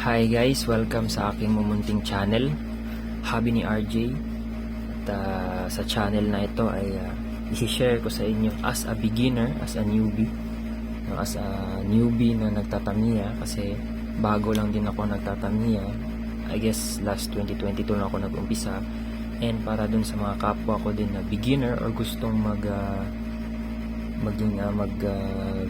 Hi guys, welcome sa aking mumunting channel, Hobby ni RJ. At sa channel na ito ay i-share ko sa inyo as a beginner, as a newbie, na nagtatamiya, kasi bago lang din ako nagtatamiya. I guess last 2022 na ako nag-umpisa, and para dun sa mga kapwa ko din na beginner or gustong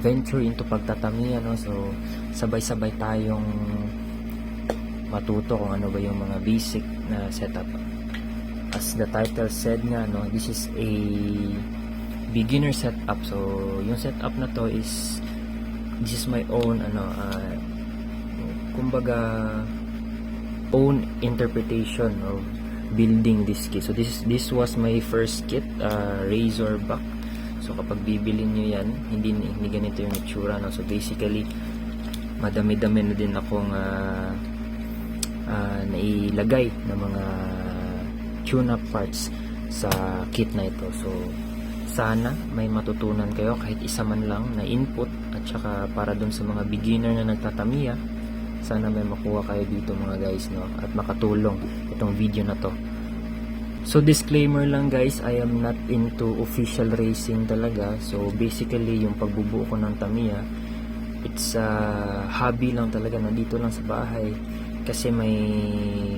venture into pagtatamiya, no? So sabay-sabay tayong matuto kung ano ba yung mga basic na setup. As the title said nga, no, this is a beginner setup. So yung setup na to is, this is my own kumbaga own interpretation of building this kit. So this was my first kit, Razorback. So kapag bibili nyo yan, hindi ganito yung itsura, no? So basically madami-dami na din akong nailagay na mga tune-up parts sa kit na ito. So sana may matutunan kayo kahit isa man lang na input, at saka para dun sa mga beginner na nagtatamiya, sana may makuha kayo dito mga guys, no? At makatulong itong video na to. So disclaimer lang guys, I am not into official racing talaga. So basically yung pagbubuo ko ng tamiya, it's a hobby lang talaga, nandito lang sa bahay. Kasi may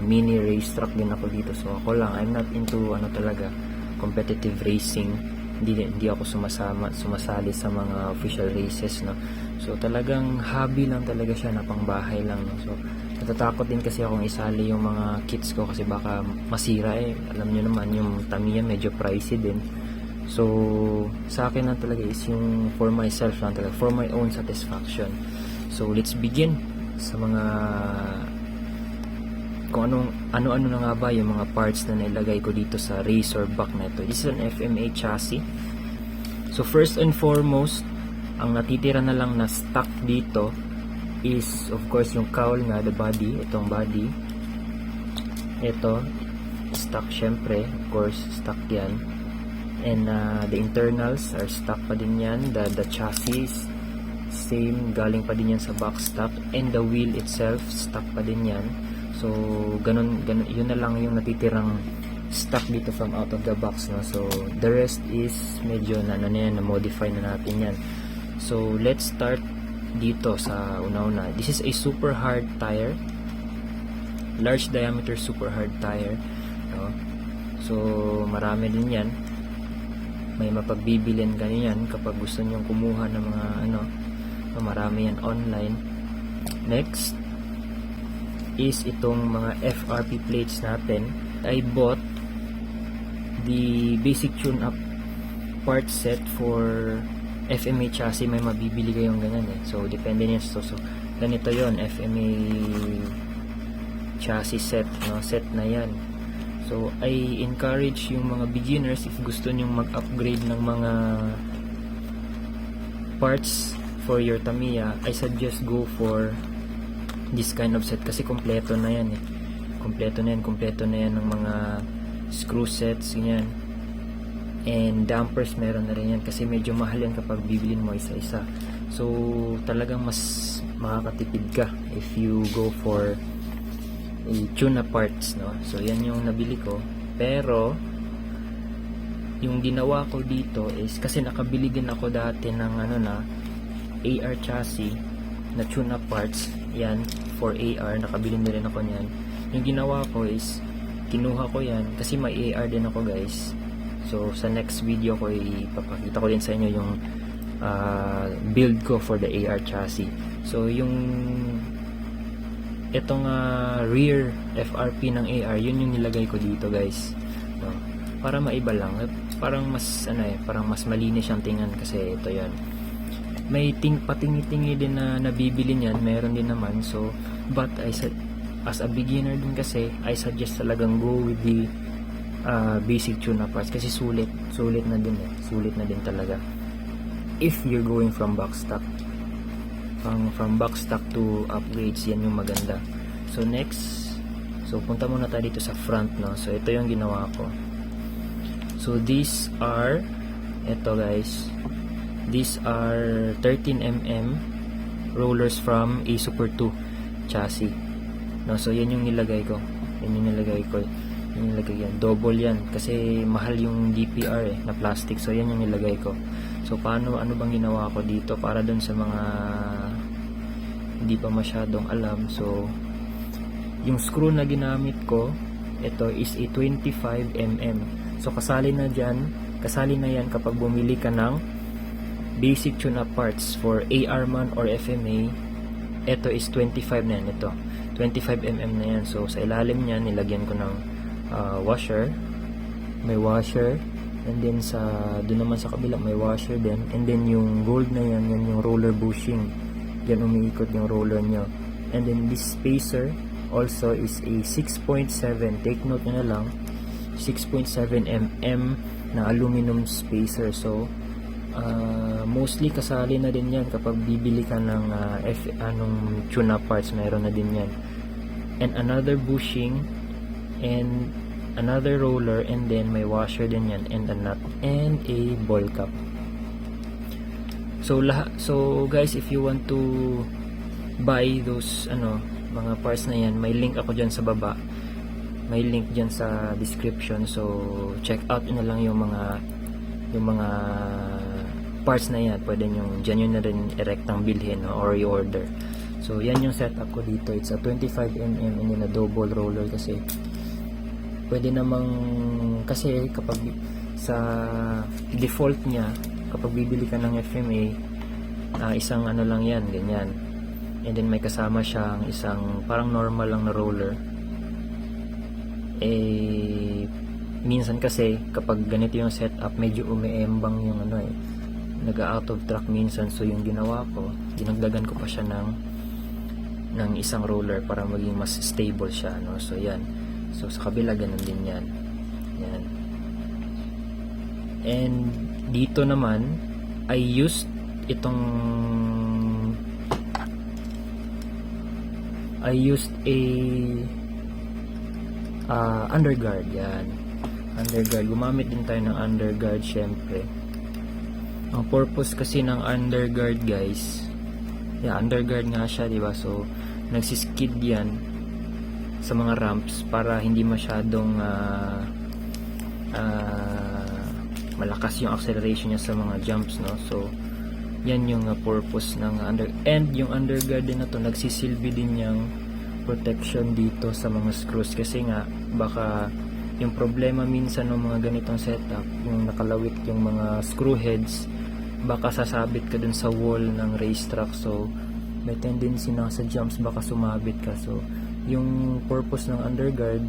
mini race track din ako dito. So ako lang, I'm not into talaga competitive racing. Hindi ako sumasali sa mga official races, no. So talagang hobby lang talaga siya, na pangbahay lang, no. So natatakot din kasi akong isali yung mga kits ko kasi baka masira, alam niyo naman yung Tamiya medyo pricey din. So sa akin lang talaga is yung for myself lang talaga, for my own satisfaction. So let's begin sa mga kung ano-ano na nga ba yung mga parts na nailagay ko dito sa Razorback na ito. This is an FMA chassis. So first and foremost, ang natitira na lang na stock dito is of course yung cowl nga, the body, itong body. Ito, stock syempre, of course, stock yan. And the internals are stock pa din yan. The chassis, same, galing pa din yan sa box stock. And the wheel itself, stock pa din yan. So ganun, yun na lang yung natitirang stock dito from out of the box, no? So the rest is medyo na-modify na natin yan. So let's start dito sa una-una. This is a super hard tire, large diameter super hard tire, no? So marami din yan, may mapagbibilin ganyan kapag gusto nyong kumuha ng mga marami yan online. Next is itong mga FRP plates natin. I bought the basic tune-up part set for FMA chassis. May mabibili kayong ganyan So depende niya. So ganito yon, FMA chassis set, no? Set na yan. So I encourage yung mga beginners, if gusto nyong mag-upgrade ng mga parts for your Tamiya, I suggest go for this kind of set kasi kompleto na yan kompleto na yan ng mga screw sets, ganyan. And dampers meron na rin yan kasi medyo mahal yan kapag bibilin mo isa-isa. So talagang mas makakatipid ka if you go for a tune-up parts, no? So yan yung nabili ko, pero yung ginawa ko dito is, kasi nakabili din ako dati ng AR chassis na tune-up parts, yan for AR, nakabili na rin ako niyan. Yung ginawa ko is, kinuha ko yan kasi may AR din ako guys. So sa next video ko ipapakita ko din sa inyo yung build ko for the AR chassis. So yung itong rear FRP ng AR, yun yung nilagay ko dito guys, no? Para maiba lang, parang mas parang mas malinis siyang tingnan kasi ito yan. May patingi-tingi din na nabibili niyan, meron din naman. So but as a beginner din kasi, I suggest talagang go with the basic tune-up parts kasi sulit na din talaga if you're going from box stock. From box stock to upgrades, yan yung maganda. So next, so punta muna tayo dito sa front, no? So ito yung ginawa ko. So these are guys, these are 13mm rollers from a Super 2 chassis. no? So yan yung nilagay ko, yung nilagay yan, double yan kasi mahal yung DPR na plastic. So yan yung nilagay ko. So ano bang ginawa ko dito para dun sa mga hindi pa masyadong alam? So yung screw na ginamit ko, ito is a 25mm. So kasali na yan kapag bumili ka ng basic tune-up parts for AR man or FMA. Ito is 25 na yan, ito 25mm na yan. So sa ilalim niyan nilagyan ko ng washer, may washer, and then doon naman sa kabila may washer din, and then yung gold na yan yung roller bushing, yan umiikot yung roller nyo. And then this spacer also is a 6.7, take note nyo na lang, 6.7mm na aluminum spacer. So mostly kasali na din yan kapag bibili ka ng tune-up parts, meron na din yan. And another bushing and another roller, and then may washer din yan, and a nut and a ball cap. So guys, if you want to buy those mga parts na yan, may link ako dyan sa baba, may link dyan sa description. So check out na lang yung mga parts na yan. Pwede nyo dyan yun na rin erectang bilhin, or i-order. So yan yung setup ko dito. It's a 25mm and then a double roller, kasi pwede namang, kasi kapag sa default nya, kapag bibili ka ng FMA, isang lang yan, ganyan. And then may kasama siyang isang parang normal lang na roller. Minsan kasi kapag ganito yung setup, medyo umiembang yung nag-out of track minsan. So yung ginawa ko, dinagdagan ko pa siya ng isang roller para maging mas stable siya, no? So yan. So sa kabila ganun din yan. Yan. And dito naman I used a underguard. Yan, underguard. Gumamit din tayo ng underguard syempre. Ang purpose kasi ng underguard, guys, underguard nga siya, diba? So nagsiskid yan sa mga ramps para hindi masyadong malakas yung acceleration niya sa mga jumps, no? So yan yung purpose ng and yung underguard din na to, nagsisilbi din yung protection dito sa mga screws, kasi nga baka yung problema minsan ng mga ganitong setup, yung nakalawit yung mga screw heads, baka sasabit ka dun sa wall ng racetrack. So may tendency na sa jumps baka sumabit ka. So yung purpose ng underguard,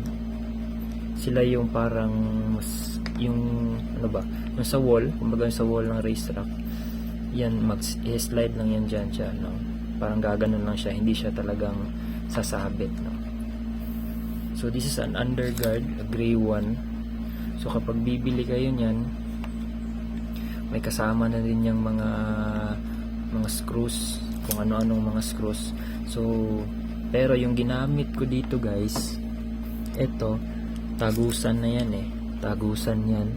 sila yung parang yung yung sa wall, kumbaga sa wall ng racetrack, yan mag-slide lang yan dyan siya, no? Parang gaganon lang siya, hindi siya talagang sasabit, no? So this is an underguard, a gray one. So kapag bibili kayo niyan, may kasama na din yung mga screws, kung ano-anong mga screws. So pero yung ginamit ko dito, guys, ito tagusan na yan, tagusan yan.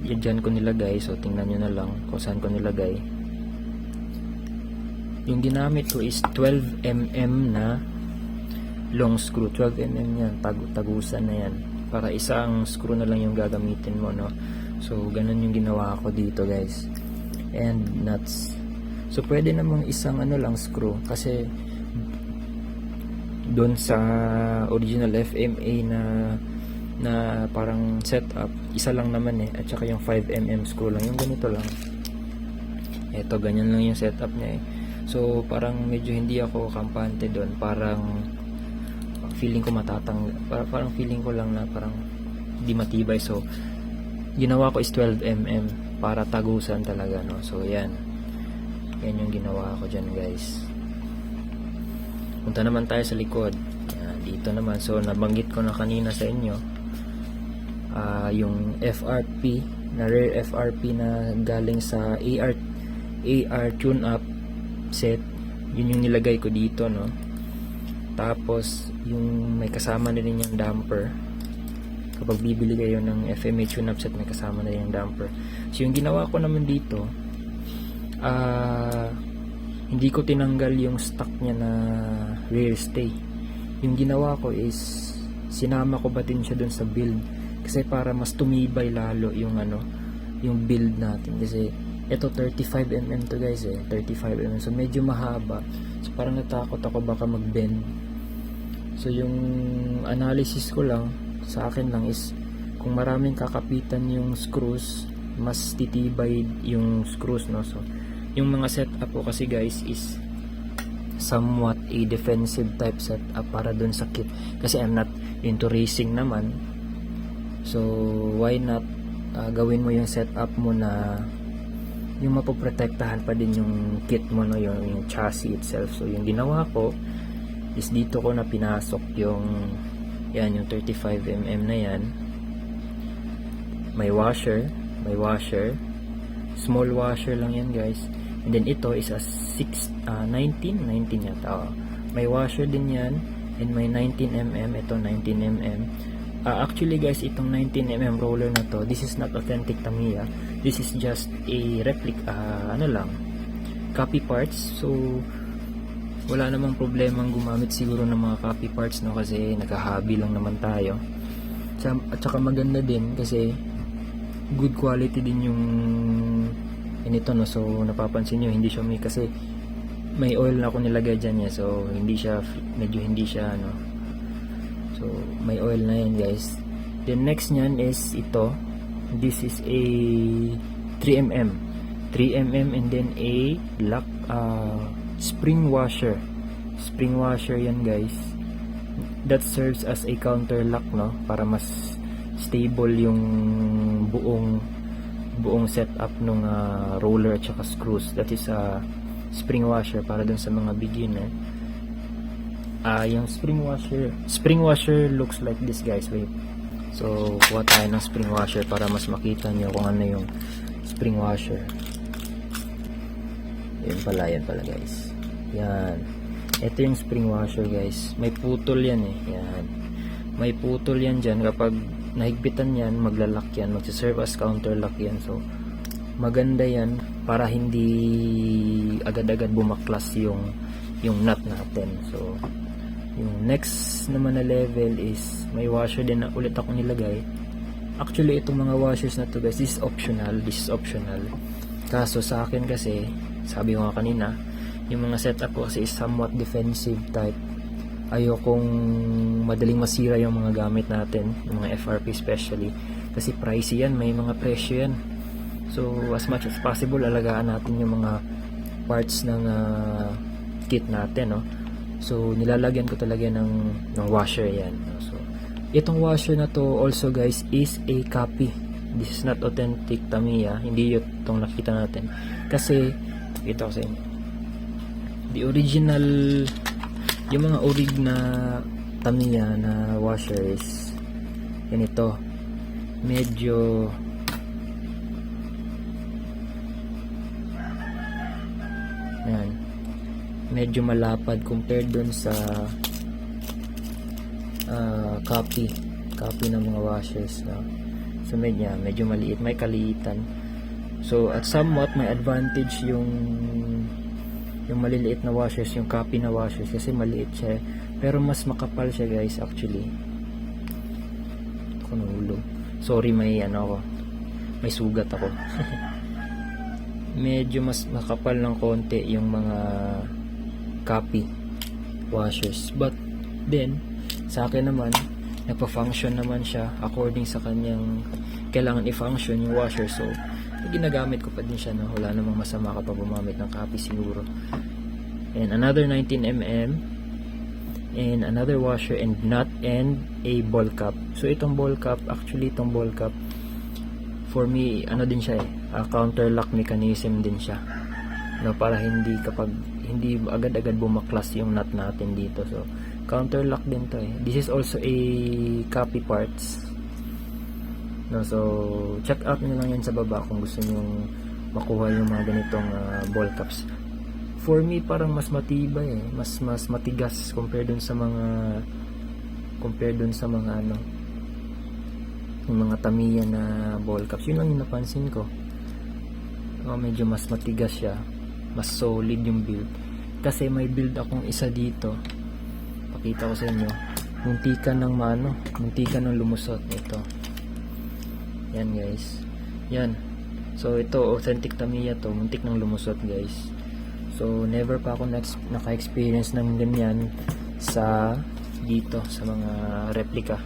Yan dyan ko nilagay. So tingnan nyo na lang kung saan ko nilagay. Yung ginamit ko is 12mm na long screw. 12mm yan, tagusan na yan, para isang screw na lang yung gagamitin mo, no? So ganun yung ginawa ko dito, guys. And nuts. So pwede namang isang lang screw, kasi doon sa original FMA na parang setup, isa lang naman at saka yung 5mm screw lang, yung ganito lang. Eto, ganyan lang yung setup niya So parang medyo hindi ako kampante doon, parang feeling ko parang feeling ko lang na parang hindi matibay. So ginawa ko is 12mm para tagusan talaga, no? So yan yung ginawa ko dyan, guys. Punta naman tayo sa likod. Yan, dito naman, so nabanggit ko na kanina sa inyo, yung FRP na rear FRP na galing sa AR tune-up set, yun yung nilagay ko dito, no? Tapos yung may kasama na rin yung damper. Kapag bibili kayo ng FMA tune-up set, may kasama na rin yung damper. So yung ginawa ko naman dito, hindi ko tinanggal yung stock niya na rear stay. yung ginawa ko is sinama ko ba din siya dun sa build kasi para mas tumibay lalo yung yung build natin. Kasi ito 35mm to guys 35mm, so medyo mahaba, so parang natakot ako baka mag-bend. So yung analysis ko lang sa akin lang is kung maraming kakapitan yung screws, mas titibay yung screws, no? So yung mga setup ko kasi guys is somewhat a defensive type setup para dun sa kit, kasi I'm not into racing naman. So why not gawin mo yung setup mo na yung mapoprotektahan pa din yung kit mo, no? Yung chassis itself. So yung ginawa ko is dito ko na pinasok yung 35mm na yan. May washer, small washer lang yan guys. And then ito is a 19 yata. May washer din yan, and may 19mm, ito 19mm. Actually guys, itong 19mm roller na to, this is not authentic Tamiya. This is just a replica, copy parts. So wala namang problemang gumamit siguro ng mga copy parts, no, kasi naghahabi lang naman tayo. At saka maganda din kasi good quality din yung ito, no. So napapansin nyo, hindi siya kasi may oil na ako nilagay dyan, so medyo hindi siya so may oil na yan guys. Then next nyan is ito, this is a 3mm and then a lock spring washer yan guys. That serves as a counter lock, no, para mas stable yung buong setup ng roller at saka screws. That is a spring washer para dun sa mga beginner. Yung spring washer looks like this guys. Wait, so kuha tayo ng spring washer para mas makita nyo kung ano yung spring washer. Yan pala guys. Yan, ito yung spring washer guys. May putol yan yan, may putol yan dyan. Kapag nahigpitan yan, maglalak yan, magsiserve as counter lock yan. So maganda yan para hindi agad-agad bumaklas yung nut natin. So yung next naman na level is may washer din na ulit ako nilagay. Actually itong mga washers na to guys, this is optional. Kaso sa akin kasi, sabi ko nga kanina, yung mga setup ko kasi is somewhat defensive type. Ayokong madaling masira yung mga gamit natin, yung mga FRP especially, kasi pricey yan, may mga presyo yan. So as much as possible, alagaan natin yung mga parts ng kit natin, no? So nilalagyan ko talaga ng washer yan, no? So itong washer na to also guys is a copy. This is not authentic Tamiya, hindi itong nakita natin. Kasi ito kasi the original, yung mga orig na Tamiya na washer is ganito, medyo medyo malapad compared dun sa copy ng mga washers, no? So medyo maliit, may kaliitan. So at somewhat may advantage yung maliliit na washers, yung copy na washers, kasi maliit siya, pero mas makapal siya guys actually. Ako nahulog, sorry, may sugat ako. Medyo mas makapal ng konti yung mga copy washers, but then sa akin naman nagpa-function naman siya according sa kanyang kailangan i-function yung washer. So ginagamit ko pa din siya, no? Wala namang masama kapag gumamit ng copy siguro. And another 19mm and another washer and nut and a ball cap. So itong ball cap, for me din siya counter lock mechanism din siya, no, para hindi agad-agad bumaklas yung nut natin dito. So counter lock din to. This is also a copy parts, no? So check out nyo lang yan sa baba kung gusto nyo makuha yung mga ganitong ball caps. For me parang mas matibay, mas matigas compare dun sa mga yung mga Tamiya na ball caps. Yun lang yung napansin ko. Medyo mas matigas siya, mas solid yung build. Kasi may build akong isa dito, pakita ko sa inyo, muntikan ng lumusot ito. Yan guys, yan. So ito authentic Tamiya to, muntik nang lumusot guys. So never pa ako naka-experience ng ganyan sa dito sa mga replica.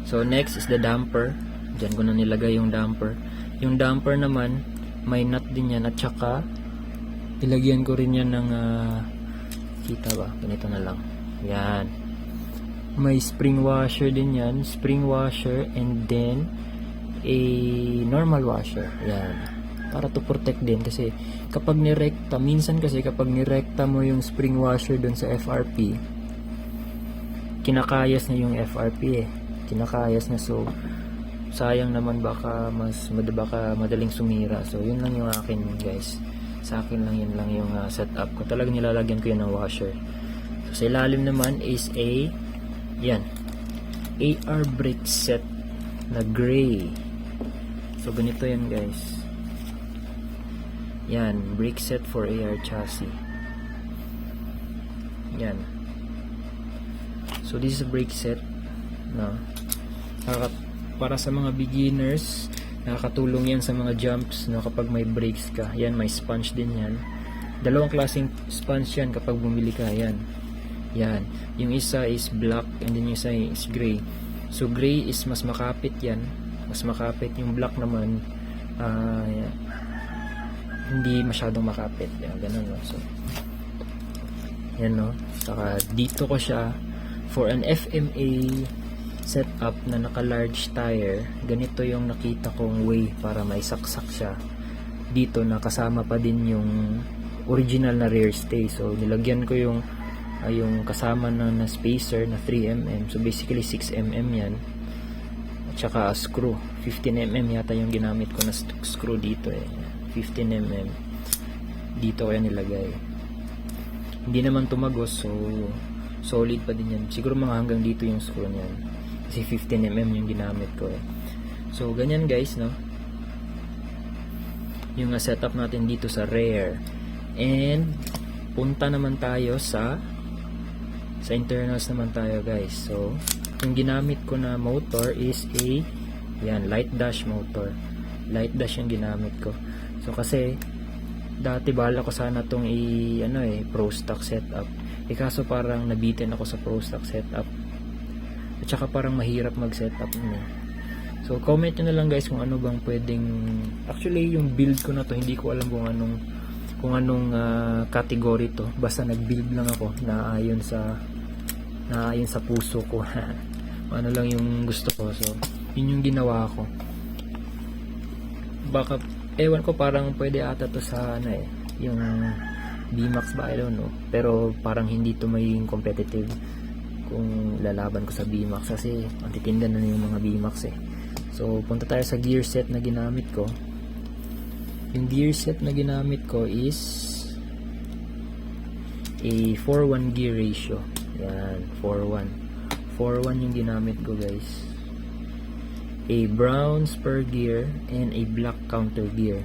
So next is the damper. Diyan ko na nilagay yung damper. Yung damper naman may nut din yan, at saka ilagyan ko rin yan ng kita ba? Ganito na lang. Yan. May spring washer din yan, spring washer, and then a normal washer. Yan. Para to protect din, kasi kapag nirekta, minsan kasi kapag nirekta mo yung spring washer dun sa FRP, kinakayas na yung FRP kinakayas na, so sayang naman, baka madaling sumira. So yun lang yung akin guys, sa akin lang yun lang yung setup ko. Talagang nilalagyan ko yun ng washer. So sa ilalim naman is yan, AR brake set na gray. So ganito yan guys. Yan, brake set for AR chassis. Yan. So this is a brake set na para sa mga beginners. Nakakatulong yan sa mga jumps, no, kapag may brakes ka. Yan, may sponge din yan. Dalawang klaseng sponge yan kapag bumili ka. Yan. Yan. Yung isa is black and then yung isa is gray. So gray is mas makapit yan. Mas makapit. Yung black naman yan, hindi masyadong makapit. Yan, ganun, no. So yan, no. Saka dito ko siya for an FMA setup na naka large tire. Ganito yung nakita kong way para may saksak siya dito, na kasama pa din yung original na rear stay. So nilagyan ko yung kasama na spacer na 3mm. So basically 6mm yan, at saka a screw 15mm yata yung ginamit ko na screw dito 15mm dito ko yan nilagay. Hindi naman tumagos, so solid pa din yan. Siguro mga hanggang dito yung screw niyan, kasi 15mm yung ginamit ko. So ganyan guys, no, yung setup natin dito sa rear. And punta naman tayo sa internals naman tayo guys. So yung ginamit ko na motor is yan, light dash motor. Light dash yung ginamit ko. So kasi dati bala ko sana tong pro stock setup, kaso parang nabitin ako sa pro stock setup, at saka parang mahirap mag setup nyo. So comment nyo na lang guys kung ano bang pwedeng, actually yung build ko na to hindi ko alam kung anong category to, basta nag build lang ako na ayon sa puso ko. Ano lang yung gusto ko, so yun yung ginawa ko. Baka ewan ko, parang pwede ata to sa yung B-Max ba, I don't know, pero parang hindi to magiging competitive kung lalaban ko sa B-Max, kasi antitindan na yung mga B-Max So punta tayo sa gear set na ginamit ko. Yung gear set na ginamit ko is a 4:1 gear ratio. Yan, 4:1 yung ginamit ko guys. A brown spur gear and a black counter gear.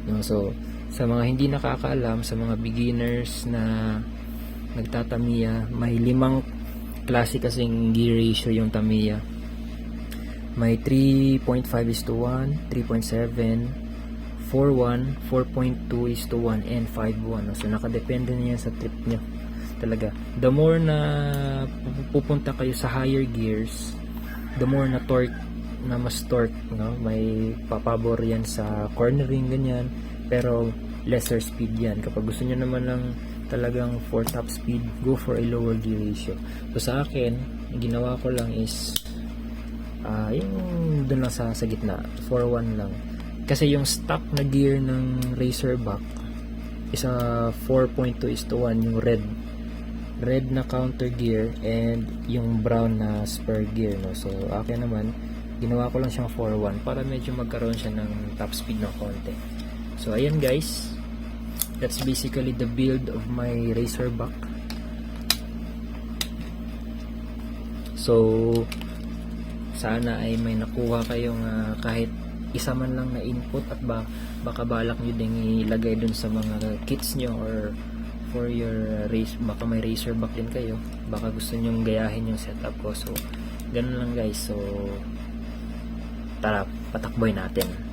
No, so sa mga hindi nakakaalam, sa mga beginners na nagtatamiya, may 5 klase kasing gear ratio yung Tamiya. May 3.5:1, 3.7, 4:1, 4.2:1, and 5:1. So nakadepende na yan sa trip nyo talaga. The more na pupunta kayo sa higher gears, the more na torque, na mas torque, no? May papabor yan sa cornering, ganyan, pero lesser speed yan. Kapag gusto nyo naman lang talagang for top speed, go for a lower gear ratio. So sa akin, yung ginawa ko lang is yung dun lang sa gitna, 4:1 lang, kasi yung stock na gear ng Razorback is 4.2:1, yung red na counter gear and yung brown na spur gear, no? So akin naman, ginawa ko lang siyang 4:1 para medyo magkaroon siya ng top speed ng konti. So ayan guys, that's basically the build of my Razorback. So sana ay may nakuha kayong kahit isa man lang na input at baka balak nyo din ilagay dun sa mga kits nyo or for your race, baka may Razorback din kayo, baka gusto nyong gayahin yung setup ko. So ganun lang guys, so tara patakboy natin.